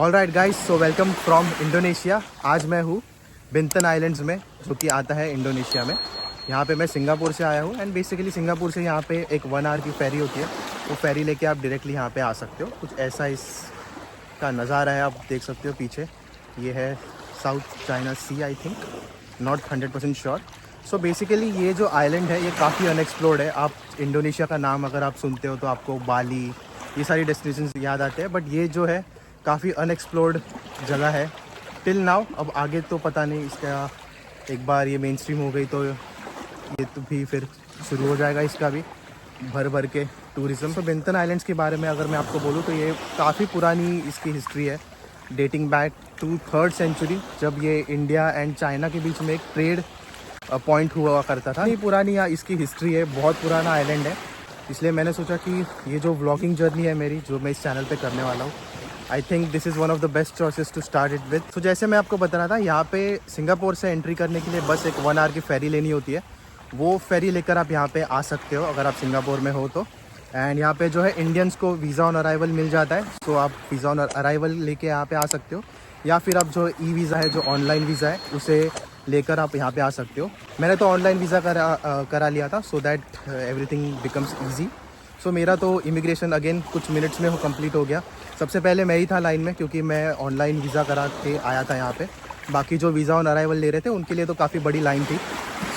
All right guys, so welcome from Indonesia. आज मैं हूँ बिंतन आइलैंड्स में, जो कि आता है इंडोनेशिया में। यहाँ पे मैं सिंगापुर से आया हूँ एंड बेसिकली सिंगापुर से यहाँ पे एक 1 आवर की फेरी होती है। वो फेरी लेके आप डायरेक्टली यहाँ पे आ सकते हो। कुछ ऐसा इसका नज़ारा है, आप देख सकते हो पीछे। ये है South China Sea, I think, not 100% sure. So basically ये जो आइलैंड है ये काफ़ी अनएक्सप्लोर्ड है। आप इंडोनेशिया का नाम अगर आप सुनते हो तो आपको बाली, ये सारी डेस्टिनेशंस याद आते हैं, बट ये जो है काफ़ी अनएक्सप्लोर्ड जगह है टिल नाउ। अब आगे तो पता नहीं, इसका एक बार ये मेन स्ट्रीम हो गई तो ये तो भी फिर शुरू हो जाएगा इसका भी भर भर के टूरिज़्म। तो बिंतन आइलैंड्स के बारे में अगर मैं आपको बोलूँ तो ये काफ़ी पुरानी इसकी हिस्ट्री है, dating back to 3rd century, जब ये इंडिया एंड चाइना के बीच में एक ट्रेड पॉइंट हुआ करता था। ये पुरानी इसकी हिस्ट्री है, बहुत पुराना आइलैंड है। इसलिए मैंने सोचा कि ये जो व्लॉगिंग जर्नी है मेरी, जो मैं इस चैनल पे करने वाला हूँ, I think this is one of the best choices to start it with. तो जैसे मैं आपको बता रहा था, यहाँ पे सिंगापुर से एंट्री करने के लिए बस एक 1 आवर की फ़ेरी लेनी होती है। वो फेरी लेकर आप यहाँ पे आ सकते हो अगर आप सिंगापुर में हो तो। एंड यहाँ पे जो है इंडियंस को वीज़ा ऑन अराइवल मिल जाता है, तो आप वीज़ा ऑन अराइवल लेके यहाँ पे आ सकते हो, या फिर आप जो ई वीज़ा है, जो ऑनलाइन वीज़ा है, उसे लेकर आप यहाँ पे आ सकते हो। मैंने तो ऑनलाइन वीज़ा करा लिया था, so that everything becomes easy. So मेरा तो इमिग्रेशन अगेन कुछ मिनट्स में कंप्लीट हो गया। सबसे पहले मैं ही था लाइन में, क्योंकि मैं ऑनलाइन वीज़ा करा के आया था यहाँ पे। बाकी जो वीज़ा ऑन अराइवल ले रहे थे उनके लिए तो काफ़ी बड़ी लाइन थी।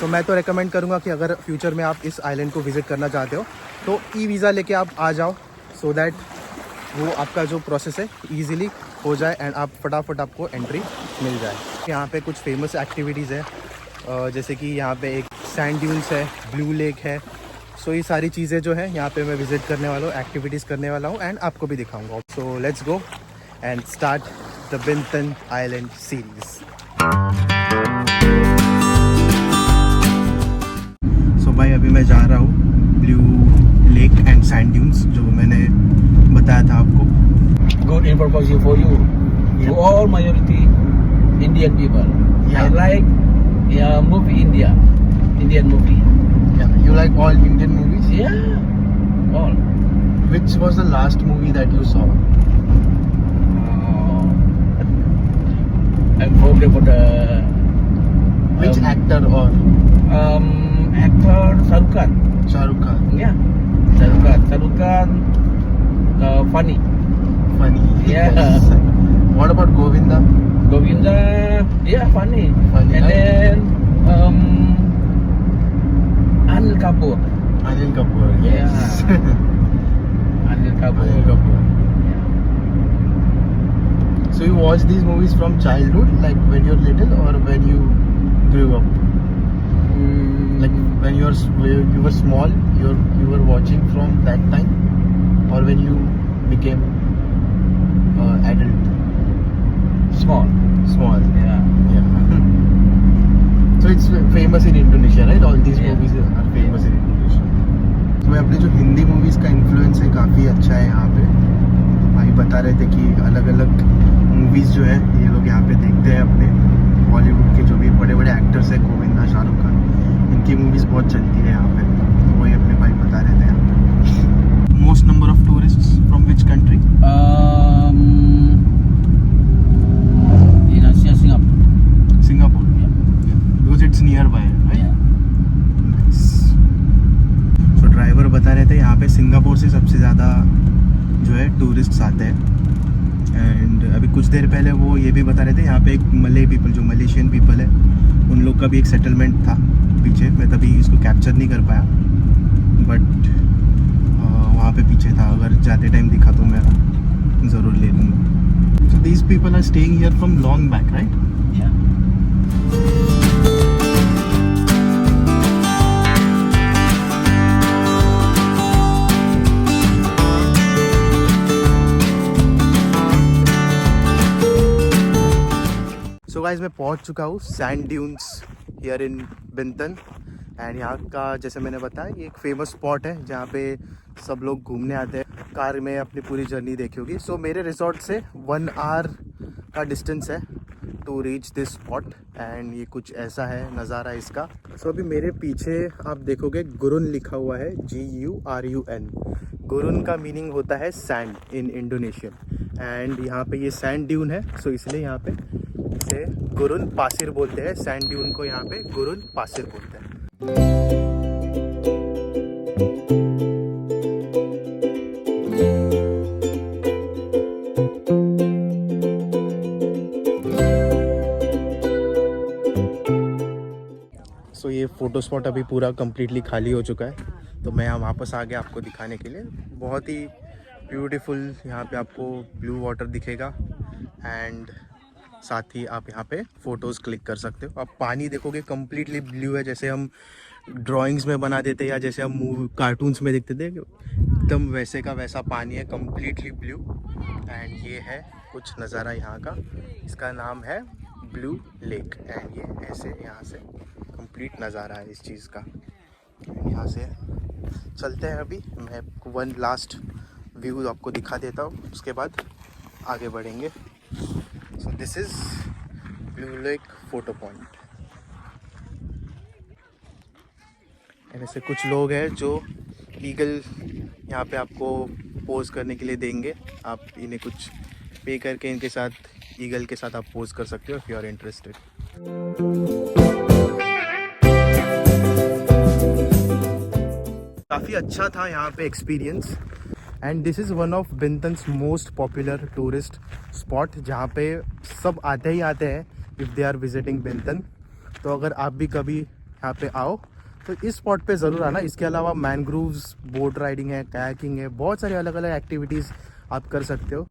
सो मैं तो रेकमेंड करूँगा कि अगर फ्यूचर में आप इस आइलैंड को विज़िट करना चाहते हो तो ई वीज़ा लेके आप आ जाओ, सो दैट वो आपका जो प्रोसेस है ईज़िली हो जाए एंड आप फटाफट आपको एंट्री मिल जाए। यहाँ पे कुछ फेमस एक्टिविटीज़ है, जैसे कि यहाँ पे एक सैंड ड्यून्स है, ब्लू लेक है। सो ये सारी चीज़ें जो है यहाँ पे मैं विज़िट करने वाला हूँ, एक्टिविटीज़ करने वाला हूँ एंड आपको भी दिखाऊंगा। So let's go and start the Bintan island series. So भाई अभी मैं जा रहा हूँ blue lake and sand dunes, जो मैंने बताया था आपको। Good information for you. Yeah. To all majority Indian people. Yeah. I like movie Indian movie. Yeah, you like all Indian movies? Yeah, all. Which was the last movie that you saw? I forget about the Which actor or? actor Shah Rukh Khan. Shah Rukh Khan. Yeah, Shah Rukh Khan. Shah Rukh Khan, funny. Funny. Yeah. Yes. What about Govinda? Govinda, yeah, funny. Funny, And right? then Anil Kapoor. Anil Kapoor. Yes. Anil Kapoor. Anil Kapoor. So you watch these movies from childhood, like when you're little, or when you grew up? Like when you were small, you were watching from that time, or when you became adult? Small. Small. Yeah. Yeah. So it's famous in Indonesia, right? All these Yeah. movies are famous in Indonesia. तो मैं अपनी जो Hindi movies का influence है काफ़ी अच्छा है यहाँ पे। तो भाई बता रहे थे कि अलग अलग मूवीज़ जो है ये लोग यहाँ पे देखते हैं। अपने बॉलीवुड के जो भी बड़े बड़े एक्टर्स हैं, गोविंदा, शाहरुख खान, इनकी मूवीज़ बहुत चलती है यहाँ पे। तो वही अपने भाई बता रहे थे यहाँ पे। Most number of tourists from which country? In Asia, Singapore. Singapore. Because it's near by, right? Nice. So driver बता रहे थे यहाँ पे सिंगापुर से सबसे ज़्यादा जो है टूरिस्ट्स आते हैं। एंड अभी कुछ देर पहले वो ये भी बता रहे थे यहाँ पे एक मले पीपल, जो मलेशियन पीपल है, उन लोग का भी एक सेटलमेंट था पीछे। मैं तभी इसको कैप्चर नहीं कर पाया, बट वहाँ पे पीछे था। अगर जाते टाइम दिखा तो मैं ज़रूर ले लूँगा। So these people are staying here from long back, right? Yeah. So guys मैं पहुंच चुका हूँ sand dunes here in Bintan. And यहाँ का, जैसे मैंने बताया, ये एक फेमस स्पॉट है जहाँ पे सब लोग घूमने आते हैं। कार में अपनी पूरी जर्नी देखी होगी। सो मेरे रिसोर्ट से 1 आवर का डिस्टेंस है to reach this spot and ये कुछ ऐसा है नज़ारा इसका। सो अभी मेरे पीछे आप देखोगे गुरुन लिखा हुआ है, GURUN। गुरुन का मीनिंग होता है सैंड इन इंडोनेशियन एंड यहाँ पे ये सैंड ड्यून है, सो इसलिए यहाँ पे इसे गुरुन पासिर बोलते हैं। सैंड ड्यून को यहाँ पे गुरुन पासिर बोलते हैं। सो ये फ़ोटो स्पॉट अभी पूरा कम्प्लीटली खाली हो चुका है, तो मैं यहाँ वापस आ गया आपको दिखाने के लिए। बहुत ही ब्यूटीफुल यहाँ पे आपको ब्लू वाटर दिखेगा एंड साथ ही आप यहाँ पे फ़ोटोज़ क्लिक कर सकते हो। आप पानी देखोगे कम्प्लीटली ब्लू है, जैसे हम ड्राइंग्स में बना देते या जैसे हम कार्टून्स में देखते थे, एकदम वैसे का वैसा पानी है, कम्प्लीटली ब्लू। एंड ये है कुछ नज़ारा यहाँ का, इसका नाम है ब्लू लेक एंड ये ऐसे यहाँ से कंप्लीट नज़ारा है इस चीज़ का। यहाँ से चलते हैं, अभी मैं वन लास्ट व्यू आपको दिखा देता हूँ, उसके बाद आगे बढ़ेंगे। So this is blue lake photo point. ऐसे कुछ लोग हैं जो ईगल यहाँ पे आपको पोज करने के लिए देंगे, आप इन्हें कुछ पे करके इनके साथ ईगल के साथ आप पोज कर सकते हो इफ़ यू आर इंटरेस्टेड। काफ़ी अच्छा था यहाँ पे experience and this is one of Bintan's most popular tourist spot, जहाँ पे सब आते ही आते हैं if they are visiting Bintan. तो अगर आप भी कभी यहाँ पे आओ तो इस स्पॉट पे ज़रूर आना। इसके अलावा मैनग्रोव्स, बोट राइडिंग है, कायाकिंग है, बहुत सारी अलग अलग एक्टिविटीज़ आप कर सकते हो।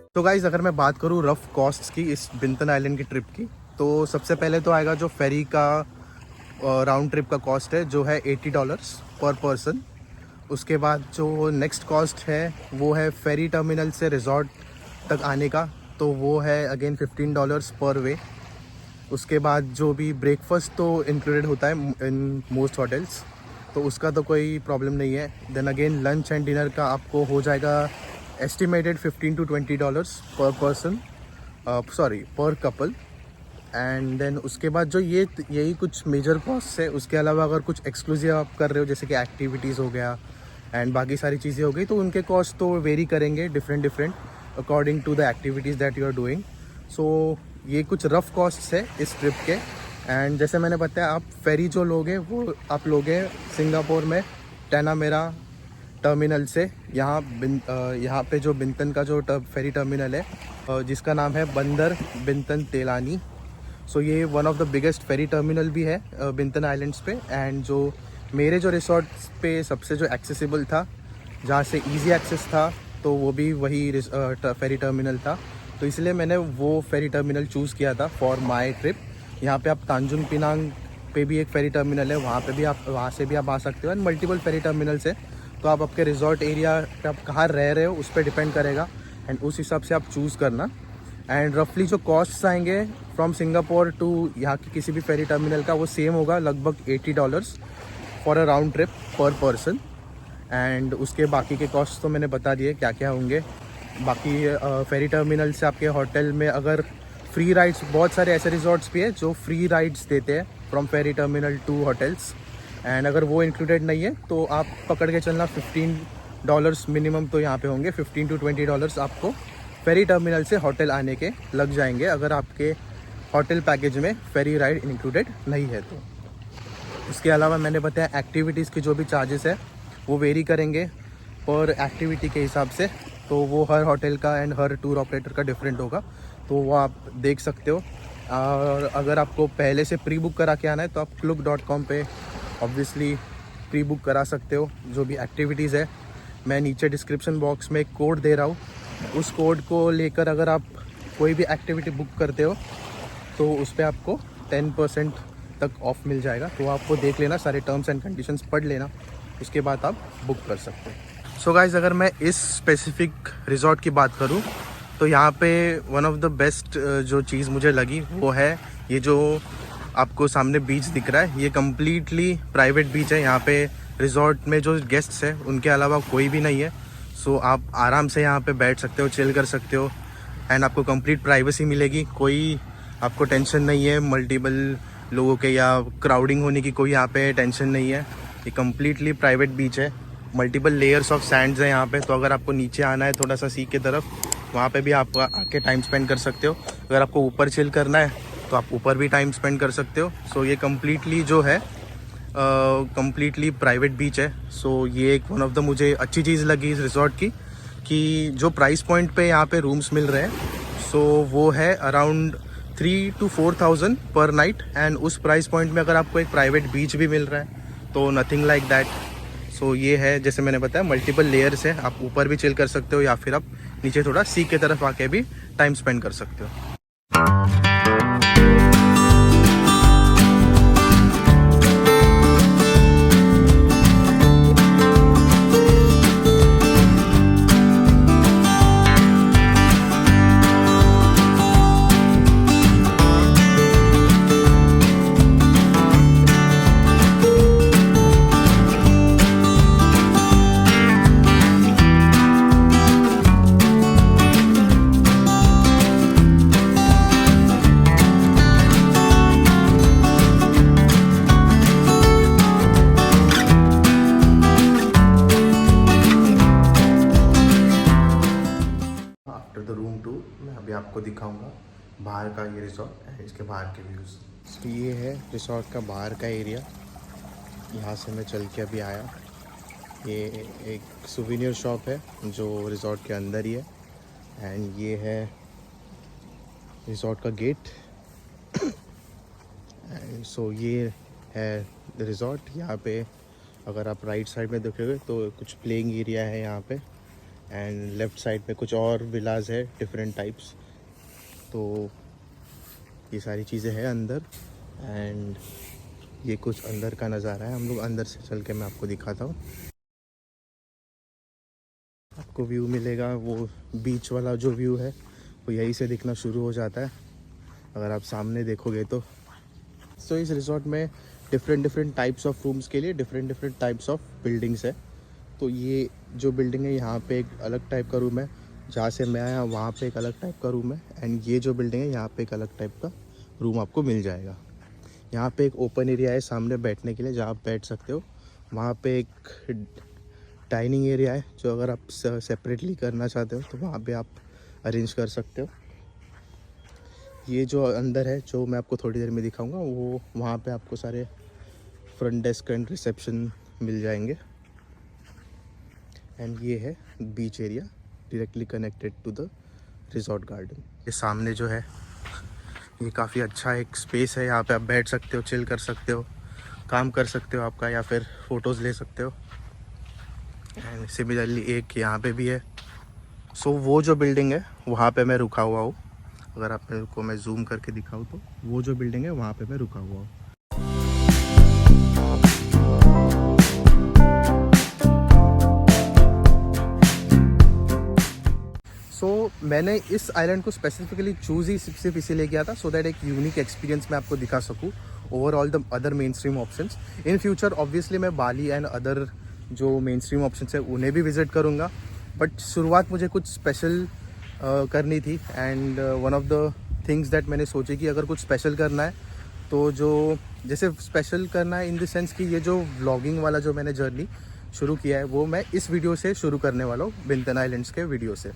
तो गाइज़, अगर मैं बात करूँ रफ़ कॉस्ट्स की इस बिंतन आइलैंड की ट्रिप की, तो सबसे पहले तो आएगा जो फेरी का राउंड ट्रिप का कॉस्ट है, जो है $80 पर पर्सन। उसके बाद जो नेक्स्ट कॉस्ट है वो है फेरी टर्मिनल से रिजॉर्ट तक आने का, तो वो है अगेन $15 पर वे। उसके बाद जो भी ब्रेकफास्ट तो इंक्लूडेड होता है इन मोस्ट होटल्स, तो उसका तो कोई प्रॉब्लम नहीं है। Then again lunch and dinner का आपको हो जाएगा estimated $15 to $20 per person, sorry per couple. And then उसके बाद जो यही कुछ मेजर कॉस्ट है। उसके अलावा अगर कुछ एक्सक्लूसिव आप कर रहे हो जैसे कि एक्टिविटीज़ हो गया एंड बाकी सारी चीज़ें हो गई, तो उनके कॉस्ट तो वेरी करेंगे different according to the activities that you are doing. So ये कुछ रफ़ कॉस्ट्स है इस ट्रिप के। एंड जैसे मैंने बताया, आप फेरी जो लोगे वो आप लोगे सिंगापुर में टैनामेरा टर्मिनल से। यहाँ पे जो बिंतन का जो फेरी टर्मिनल है जिसका नाम है बंदर बिंतन तेलानी। सो ये one of the biggest ferry terminal भी है बिंतन आइलैंड्स पे। एंड जो मेरे जो रिसोर्ट पे सबसे जो एक्सेसिबल था, जहाँ से इजी एक्सेस था, तो वो भी वही फेरी टर्मिनल था। तो इसलिए मैंने वो फेरी टर्मिनल चूज़ किया था फॉर माय ट्रिप। यहाँ पे आप तांजुंग पिनांग पे भी एक फेरी टर्मिनल है, वहाँ से भी आप आ सकते हो। एंड मल्टीपल फेरी टर्मिनल्स है, तो आप आपके रिजॉर्ट एरिया पे आप कहाँ रह रहे हो उस पर डिपेंड करेगा एंड उस हिसाब से आप चूज़ करना। एंड रफली जो कॉस्ट्स आएंगे फ्रॉम सिंगापुर टू यहाँ की किसी भी फेरी टर्मिनल का, वो सेम होगा, लगभग $80 फॉर अ राउंड ट्रिप पर पर्सन। एंड उसके बाकी के कॉस्ट तो मैंने बता दिए क्या क्या होंगे। बाकी फेरी टर्मिनल से आपके होटल में अगर फ्री राइड्स, बहुत सारे ऐसे रिजॉर्ट्स भी है जो फ्री राइड्स देते हैं from ferry terminal to hotels. And अगर वो इंक्लूडेड नहीं है तो आप पकड़ के चलना $15 मिनिमम तो यहाँ पे होंगे। $15 to $20 आपको फेरी टर्मिनल से होटल आने के लग जाएंगे, अगर आपके होटल पैकेज में फेरी राइड इंक्लूडेड नहीं है तो। उसके अलावा मैंने बताया एक्टिविटीज़ की जो भी चार्जेस है वो वेरी करेंगे पर एक्टिविटी के हिसाब से, तो वो हर होटल का एंड हर टूर ऑपरेटर का डिफरेंट होगा, तो वो आप देख सकते हो। और अगर आपको पहले से प्री बुक करा के आना है तो आप klook.com पे ऑब्वियसली प्री बुक करा सकते हो जो भी एक्टिविटीज़ है। मैं नीचे डिस्क्रिप्शन बॉक्स में एक कोड दे रहा हूँ, उस कोड को लेकर अगर आप कोई भी एक्टिविटी बुक करते हो तो उस पर आपको 10% तक ऑफ मिल जाएगा। तो आपको देख लेना, सारे टर्म्स एंड कंडीशंस पढ़ लेना, उसके बाद आप बुक कर सकते हो। सो गाइज़, अगर मैं इस स्पेसिफिक रिजॉर्ट की बात करूँ तो यहाँ पे वन ऑफ द बेस्ट जो चीज़ मुझे लगी वो है ये जो आपको सामने बीच दिख रहा है। ये कम्प्लीटली प्राइवेट बीच है। यहाँ पे रिजॉर्ट में जो गेस्ट्स हैं उनके अलावा कोई भी नहीं है। सो आप आराम से यहाँ पे बैठ सकते हो, चिल कर सकते हो एंड आपको कंप्लीट प्राइवेसी मिलेगी। कोई आपको टेंशन नहीं है मल्टीपल लोगों के या क्राउडिंग होने की, कोई यहाँ पे टेंशन नहीं है। ये कम्प्लीटली प्राइवेट बीच है, मल्टीपल लेयर्स ऑफ सैंड्स है यहाँ पे। तो अगर आपको नीचे आना है थोड़ा सा सी की तरफ, वहाँ पे भी आप आके टाइम स्पेंड कर सकते हो। अगर आपको ऊपर चिल करना है तो आप ऊपर भी टाइम स्पेंड कर सकते हो। सो ये कम्प्लीटली जो है कम्प्लीटली प्राइवेट बीच है। सो ये एक वन ऑफ द मुझे अच्छी चीज़ लगी इस रिजॉर्ट की, कि जो प्राइस पॉइंट पे यहाँ पे रूम्स मिल रहे हैं सो वो है अराउंड 3,000 to 4,000 पर नाइट। एंड उस प्राइस पॉइंट में अगर आपको एक प्राइवेट बीच भी मिल रहा है तो नथिंग लाइक दैट। सो ये है, जैसे मैंने बताया, मल्टीपल लेयर्स है। आप ऊपर भी चिल कर सकते हो या फिर आप नीचे थोड़ा सी की तरफ आके भी टाइम स्पेंड कर सकते हो। आफ्टर द रूम टूर मैं अभी आपको दिखाऊंगा बाहर का ये रिसॉर्ट है, इसके बाहर के व्यूज़। तो ये है रिसॉर्ट का बाहर का एरिया। यहाँ से मैं चल के अभी आया। ये एक सुवेनियर शॉप है जो रिसॉर्ट के अंदर ही है। एंड ये है रिसॉर्ट का गेट। एंड सो ये है रिसॉर्ट। यहाँ पे अगर आप राइट साइड में देखोगे तो कुछ प्लेइंग एरिया है यहाँ पे, एंड लेफ़्ट साइड पे कुछ और विलाज है डिफरेंट टाइप्स। तो ये सारी चीज़ें हैं अंदर। एंड ये कुछ अंदर का नज़ारा है। हम लोग अंदर से चल के मैं आपको दिखाता हूँ। आपको व्यू मिलेगा, वो बीच वाला जो व्यू है वो यहीं से दिखना शुरू हो जाता है अगर आप सामने देखोगे तो। सो इस रिसॉर्ट में डिफरेंट टाइप्स ऑफ रूम्स के लिए डिफरेंट टाइप्स ऑफ बिल्डिंग्स है। तो ये जो बिल्डिंग है यहाँ पे एक अलग टाइप का रूम है, जहाँ से मैं आया वहाँ पे एक अलग टाइप का रूम है। एंड ये जो बिल्डिंग है यहाँ पे एक अलग टाइप का रूम आपको मिल जाएगा। यहाँ पे एक ओपन एरिया है सामने बैठने के लिए, जहाँ आप बैठ सकते हो। वहाँ पे एक डाइनिंग एरिया है जो अगर आप सेपरेटली करना चाहते हो तो वहाँ पे आप अरेंज कर सकते हो। ये जो अंदर है जो मैं आपको थोड़ी देर में दिखाऊंगा, वो वहाँ पे आपको सारे फ्रंट डेस्क एंड रिसेप्शन मिल जाएंगे। एंड ये है beach area directly connected to the resort garden. ये सामने जो है ये काफ़ी अच्छा एक स्पेस है। यहाँ पे आप बैठ सकते हो, चिल कर सकते हो, काम कर सकते हो आपका, या फिर फ़ोटोज़ ले सकते हो। एंड सिमिलरली एक यहाँ पे भी है। सो वो जो बिल्डिंग है वहाँ पे मैं रुका हुआ हूँ। अगर आप मेरे को मैं जूम करके दिखाऊँ तो वो जो बिल्डिंग है वहाँ पे मैं रुका हुआ हूँ। सो मैंने इस आइलैंड को स्पेसिफिकली चूज़ ही सिर्फ इसीलिए किया था, सो दैट एक यूनिक एक्सपीरियंस मैं आपको दिखा सकूँ over all the other main stream options. In future obviously मैं बाली एंड अदर जो मेन स्ट्रीम ऑप्शंस है उन्हें भी विज़िट करूँगा, बट शुरुआत मुझे कुछ स्पेशल करनी थी। And one of the things that मैंने सोची कि अगर कुछ स्पेशल करना है तो जो जैसे स्पेशल करना है इन द सेंस कि ये जो व्लॉगिंग वाला जो मैंने जर्नी शुरू किया है वो मैं इस वीडियो से शुरू करने वाला हूँ, बिंतन आइलैंड्स के वीडियो से।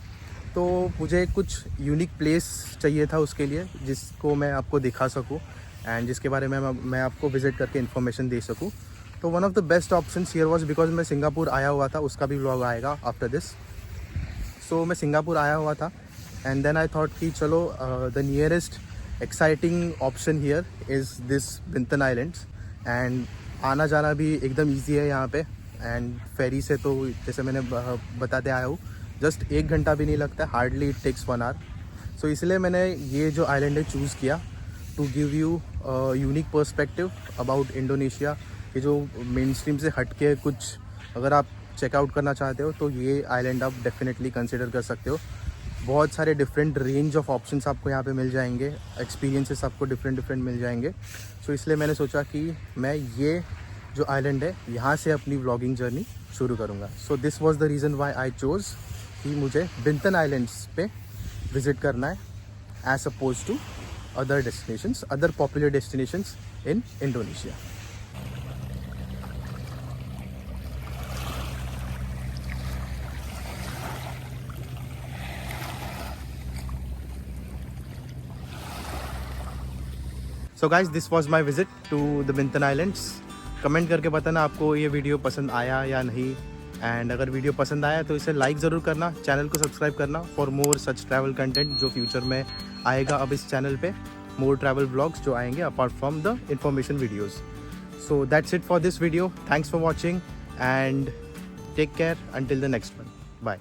तो मुझे कुछ यूनिक प्लेस चाहिए था उसके लिए जिसको मैं आपको दिखा सकूं एंड जिसके बारे में मैं आपको विज़िट करके इन्फॉर्मेशन दे सकूं। तो one of the best options here was, because मैं सिंगापुर आया हुआ था, उसका भी व्लॉग आएगा आफ्टर दिस। सो मैं सिंगापुर आया हुआ था एंड देन आई थॉट कि चलो the nearest exciting option here is this Bintan islands. And आना जाना भी एकदम ईजी है यहाँ पे। एंड फेरी से तो जैसे मैंने बताते आया हूँ जस्ट 1 घंटा भी नहीं लगता है, hardly it takes 1 hour. So इसलिए मैंने ये जो आइलैंड है चूज़ किया to give you unique perspective about Indonesia. ये जो मेन स्ट्रीम से हट के कुछ अगर आप चेकआउट करना चाहते हो तो ये आइलैंड आप डेफिनेटली कंसिडर कर सकते हो। बहुत सारे डिफरेंट रेंज ऑफ ऑप्शंस आपको यहाँ पे मिल जाएंगे, एक्सपीरियंसेस आपको डिफरेंट मिल जाएंगे। सो इसलिए मैंने सोचा कि मैं ये जो आइलैंड है यहाँ से अपनी व्लॉगिंग जर्नी शुरू करूँगा. So this was the reason why I chose कि मुझे बिंतन आइलैंड्स पे विज़िट करना है as oppose to other destinations, other popular destinations in Indonesia. So guys this was my visit to the Bintan islands. Comment करके बताना आपको ये video पसंद आया या नहीं. एंड अगर वीडियो पसंद आया तो इसे लाइक ज़रूर करना, चैनल को सब्सक्राइब करना for more such travel content जो फ्यूचर में आएगा अब इस चैनल पे. मोर ट्रैवल ब्लॉग्स जो आएंगे apart from the information videos. So that's it for this video. Thanks for watching and take care until the next one. Bye.